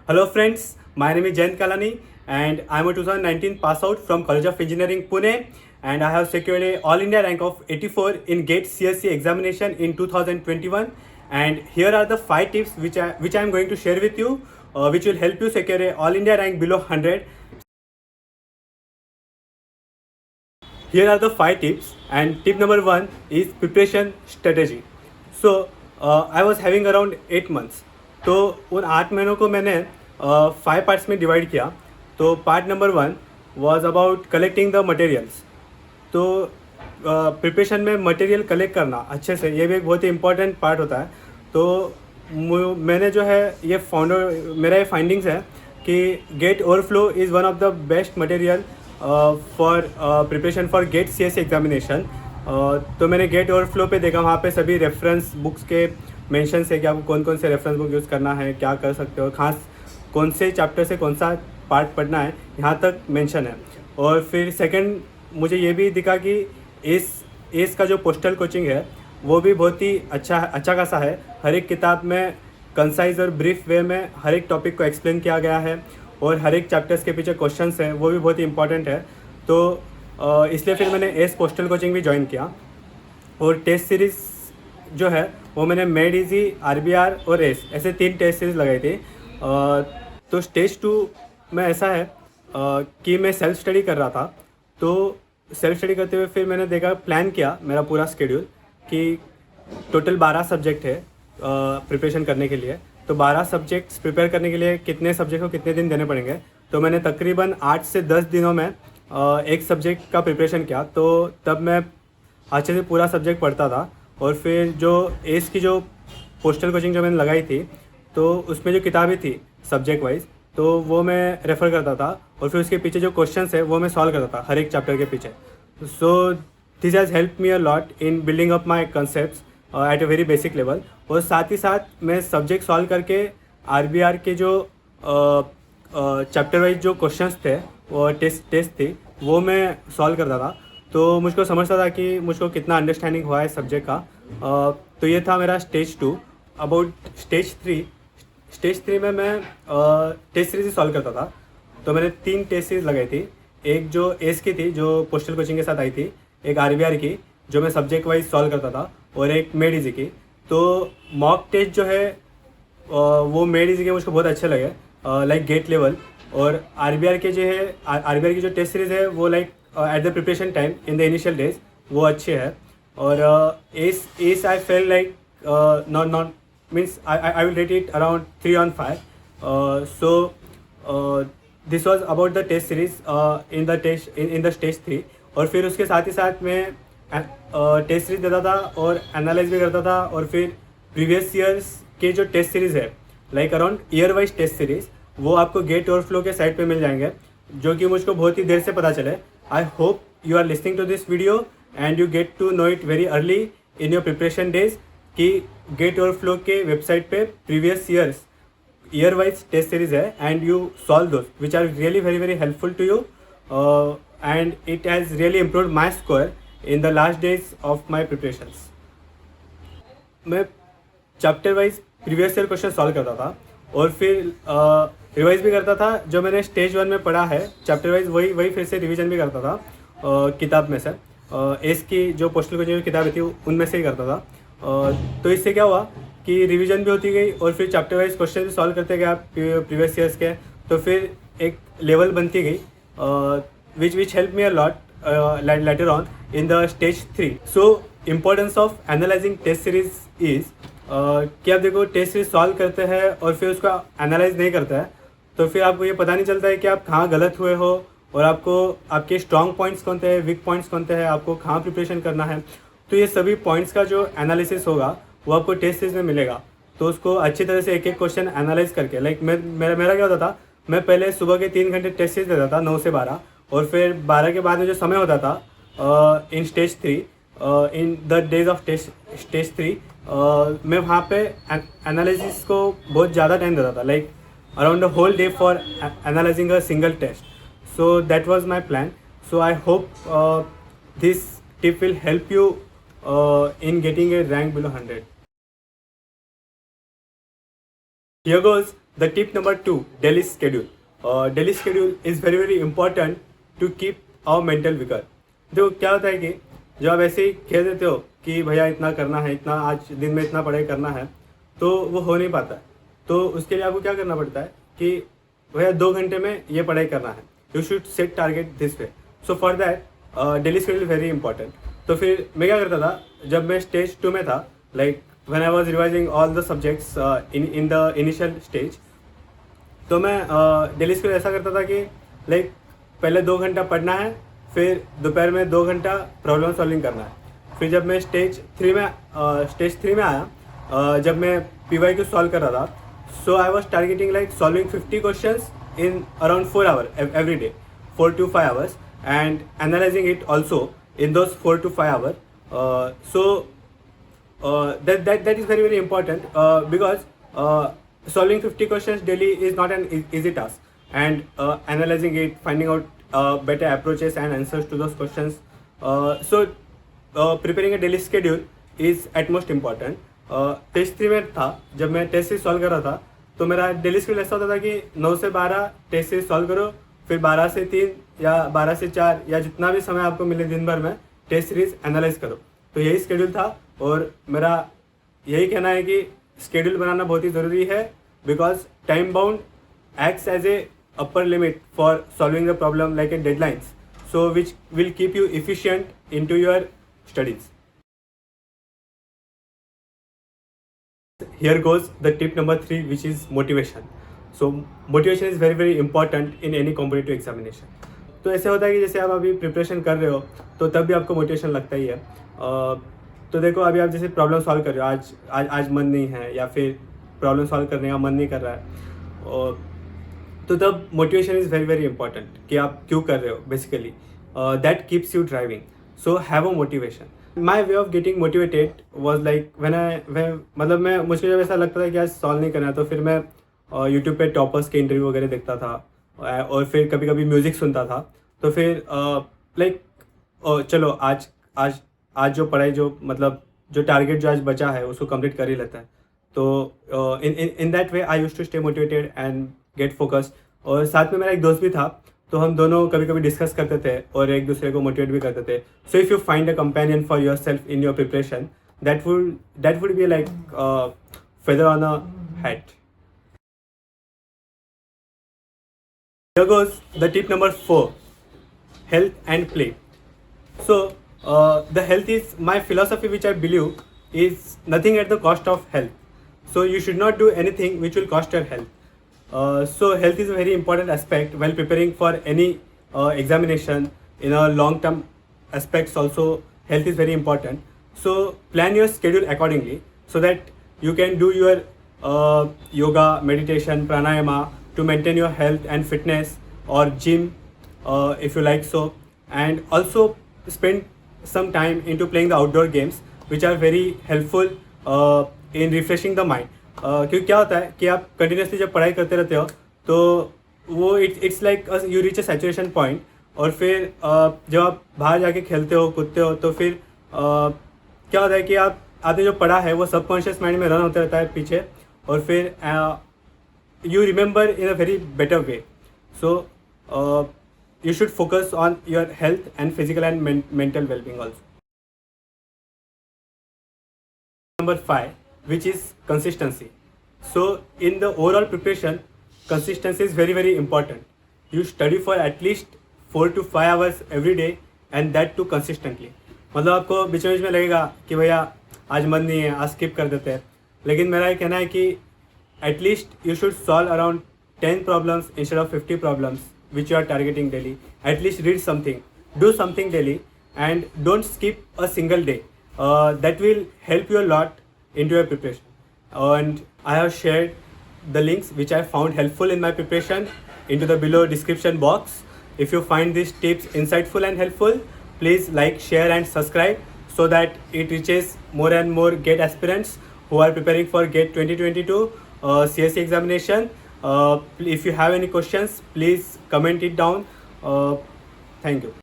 Hello friends, my name is Jayant Kalani and I am a 2019 pass out from College of Engineering Pune, and I have secured a All India rank of 84 in GATE CSC examination in 2021. And here are the 5 tips which I am going to share with you, which will help you secure a All India rank below 100. Here are the 5 tips, and tip number 1 is preparation strategy. So I was having around 8 months. तो उन 8 महीनों को मैंने 5 parts में divide किया. तो part number 1 was about collecting the materials. तो preparation में मटेरियल कलेक्ट करना अच्छे से, ये भी एक बहुत ही इंपॉर्टेंट पार्ट होता है. तो मैंने जो है ये मेरा ये फाइंडिंग्स है कि GATE overflow is one of the best material for preparation for GATE CSC examination. तो मैंने गेट ओवरफ्लो पे देखा, वहाँ पे सभी रेफरेंस बुक्स के मेंशंस है कि आपको कौन कौन से रेफरेंस बुक यूज़ करना है, क्या कर सकते हो, खास कौन से चैप्टर से कौन सा पार्ट पढ़ना है, यहाँ तक मेंशन है. और फिर सेकंड मुझे ये भी दिखा कि एस का जो पोस्टल कोचिंग है वो भी बहुत ही अच्छा खासा है. हर एक किताब में कंसाइज और ब्रीफ वे में हर एक टॉपिक को एक्सप्लेन किया गया है, और हर एक चैप्टर्स के पीछे क्वेश्चंस हैं, वो भी बहुत ही इंपॉर्टेंट है. तो इसलिए फिर मैंने एस पोस्टल कोचिंग भी ज्वाइन किया. और टेस्ट सीरीज़ जो है वो मैंने मेड इजी, RBR और एस, ऐसे 3 टेस्ट सीरीज़ लगाई थी. तो स्टेज 2 में ऐसा है कि मैं सेल्फ स्टडी कर रहा था. तो सेल्फ स्टडी करते हुए फिर मैंने देखा, प्लान किया मेरा पूरा स्केड्यूल कि टोटल 12 सब्जेक्ट है प्रिपरेशन करने के लिए. तो 12 सब्जेक्ट्स प्रिपेयर करने के लिए कितने सब्जेक्ट को कितने दिन देने पड़ेंगे. तो मैंने तकरीबन 8 से 10 दिनों में एक सब्जेक्ट का प्रिपरेशन किया. तो तब मैं अच्छे से पूरा सब्जेक्ट पढ़ता था. और फिर जो एस की जो पोस्टल कोचिंग जो मैंने लगाई थी, तो उसमें जो किताबें थी सब्जेक्ट वाइज, तो वो मैं रेफ़र करता था. और फिर उसके पीछे जो क्वेश्चंस है वो मैं सॉल्व करता था हर एक चैप्टर के पीछे. So this has help me a lot in building up my concepts at a very basic level. और साथ ही साथ मैं सब्जेक्ट सॉल्व करके RBR के जो चैप्टर वाइज जो क्वेश्चंस थे वो टेस्ट थी, वो मैं सॉल्व करता था. तो मुझको समझता था कि मुझको कितना अंडरस्टैंडिंग हुआ है सब्जेक्ट का. तो ये था मेरा स्टेज 2. अबाउट स्टेज 3 में मैं टेस्ट सीरीज सॉल्व करता था. तो मैंने 3 टेस्ट सीरीज लगाई थी. एक जो एस की थी जो पोस्टल कोचिंग के साथ आई थी, एक RBR की जो मैं सब्जेक्ट वाइज सॉल्व करता था, और एक मेड इजी की. तो मॉक टेस्ट जो है वो मेड इजी के मुझको बहुत अच्छे लगे, लाइक गेट लेवल. और RBR के जो है RBR की जो टेस्ट सीरीज़ है वो like at the preparation time in the initial days वो अच्छे है. और as I feel like not means I will rate it around 3 on 5. So this was about the test series in the stage 3. और फिर उसके साथ ही साथ मैं टेस्ट सीरीज देता था और एनालाइज भी करता था. और फिर प्रीवियस ईयर्स के जो टेस्ट सीरीज़ है like around year wise test series, वो आपको गेट ओवरफ्लो के साइट पे मिल जाएंगे, जो कि मुझको बहुत ही देर से पता चले. I hope you are listening to this video and you get to know it very early in your preparation days कि गेट ओवरफ्लो के वेबसाइट पे previous year wise test series है, and you solve those which are really very very helpful to you. And it has really improved my score in the last days of my preparations. मैं chapter wise previous year question solve करता था, और फिर revise भी करता था. जो मैंने स्टेज 1 में पढ़ा है चैप्टर वाइज वही फिर से रिवीजन भी करता था किताब में से. एस की जो पोस्टल कोचिंग की किताबें थी उनमें से ही करता था. तो इससे क्या हुआ कि रिवीजन भी होती गई, और फिर चैप्टर वाइज क्वेश्चन भी सॉल्व करते गए आप प्रीवियस ईयर्स के. तो फिर एक लेवल बनती गई which help me a lot later on in the stage 3. So importance of analyzing test series is कि आप देखो टेस्ट सीरीज सॉल्व करते हैं और फिर उसका एनालाइज नहीं करते हैं, तो फिर आपको ये पता नहीं चलता है कि आप कहाँ गलत हुए हो, और आपको आपके स्ट्रॉन्ग पॉइंट्स कौन से हैं, वीक पॉइंट्स कौन से हैं, आपको कहाँ प्रिपरेशन करना है. तो ये सभी पॉइंट्स का जो एनालिसिस होगा वो आपको टेस्ट सीरीज में मिलेगा. तो उसको अच्छी तरह से एक एक क्वेश्चन एनालाइज करके, लाइक मेरा क्या होता था, मैं पहले सुबह के 3 घंटे टेस्ट सीरीज देता था 9 से 12, और फिर 12 के बाद में जो समय होता था in stage 3 in the days of stage 3 मैं वहाँ पे एनालिसिस को बहुत ज़्यादा टाइम देता था, like around a whole day for analysing a single test. So that was my plan. So I hope this tip will help you in getting a rank below 100. Here goes the tip number 2, daily schedule. Daily schedule is very very important to keep our mental vigor. देखो क्या होता है कि जब आप ऐसे ही कह देते हो कि भैया इतना करना है, इतना आज दिन में इतना पढ़ाई करना है, तो वो हो नहीं पाता है. तो उसके लिए आपको क्या करना पड़ता है कि भैया 2 घंटे में ये पढ़ाई करना है. You should set target this way. So for that daily schedule very important. तो फिर मैं क्या करता था जब मैं स्टेज 2 में था, like when I was revising all the subjects in the initial stage, तो मैं डेली शेड्यूल ऐसा करता था कि लाइक पहले 2 घंटा पढ़ना है, फिर दोपहर में 2 घंटा प्रॉब्लम सॉल्विंग करना है. फिर जब मैं स्टेज 3 में आया, जब मैं PYQ सॉल्व कर रहा था, so I was targeting like solving 50 questions in around 4 hour every day, 4 to 5 hours, and analyzing it also in those 4 to 5 hours. That is very very important because solving 50 questions daily is not an easy task, and analyzing it, finding out better approaches and answers to those questions. Preparing a daily schedule is at most important. Test 3 में था, जब मैं test series solve कर रहा था, तो मेरा daily schedule ऐसा होता था कि 9 से 12 टेस्ट सीरीज सॉल्व करो, फिर 12 से 3 या 12 से 4 या जितना भी समय आपको मिले दिन भर में टेस्ट सीरीज एनालाइज करो. तो यही शेड्यूल था, और मेरा यही कहना है कि शेड्यूल बनाना बहुत ही ज़रूरी है, because time bound acts as a upper limit for solving the problem like a deadlines, so which will keep you efficient into your studies. Here goes the tip number 3, which is motivation. So motivation is very very important in any competitive examination. तो ऐसे होता है कि जैसे आप अभी preparation कर रहे हो, तो तब भी आपको मोटिवेशन लगता ही है. तो देखो अभी आप जैसे प्रॉब्लम सॉल्व कर रहे हो, आज मन नहीं है, या फिर प्रॉब्लम सॉल्व करने का मन नहीं कर रहा है, और तो तब motivation is very very important कि आप क्यों कर रहे हो. Basically that keeps you driving. So have a motivation. My way of getting motivated was like मतलब मुझे जब ऐसा लगता था कि आज सॉल्व नहीं करना है, तो फिर मैं यूट्यूब पे टॉपर्स के इंटरव्यू वगैरह देखता था, और फिर कभी कभी म्यूज़िक सुनता था. तो फिर लाइक चलो आज जो पढ़ाई जो टारगेट जो आज बचा है उसको कंप्लीट कर ही लेता है. तो in that way I used to stay motivated and get focused. और साथ में मेरा एक दोस्त भी था, तो हम दोनों कभी कभी डिस्कस करते थे और एक दूसरे को मोटिवेट भी करते थे. So if you find a companion for your self in your preparation, that would be like feather on a hat. Here goes the tip number 4, health and play. So the health is my philosophy, which I believe is nothing at the cost of health. So you should not do anything which will cost your health. So health is a very important aspect while preparing for any examination. In a long term aspects also, health is very important. So plan your schedule accordingly so that you can do your yoga, meditation, pranayama to maintain your health and fitness, or gym if you like so, and also spend some time into playing the outdoor games, which are very helpful in refreshing the mind. क्योंकि क्या होता है कि आप continuously जब पढ़ाई करते रहते हो, तो वो it's like you reach a saturation point, और फिर जब आप बाहर जाके खेलते हो, कूदते हो, तो फिर क्या होता है कि आपने जो पढ़ा है वो सबकॉन्शियस माइंड में रन होते रहता है पीछे, और फिर you remember in a very better way. So you should focus on your health and physical and mental well-being also. Number 5, which is consistency. So in the overall preparation, consistency is very very important. You study for at least 4 to 5 hours every day, and that too consistently. मतलब आपको बीच में लगेगा कि भैया आज मन नहीं है, आज स्किप कर देते हैं, लेकिन मेरा ये कहना है कि at least you should solve around 10 problems instead of 50 problems which you are targeting daily. At least read something, do something daily, and don't skip a single day. That will help you a lot into your preparation. And I have shared the links which I found helpful in my preparation into the below description box. If you find these tips insightful and helpful, please like, share and subscribe so that it reaches more and more GATE aspirants who are preparing for GATE 2022 CSE examination. If you have any questions, please comment it down. Thank you.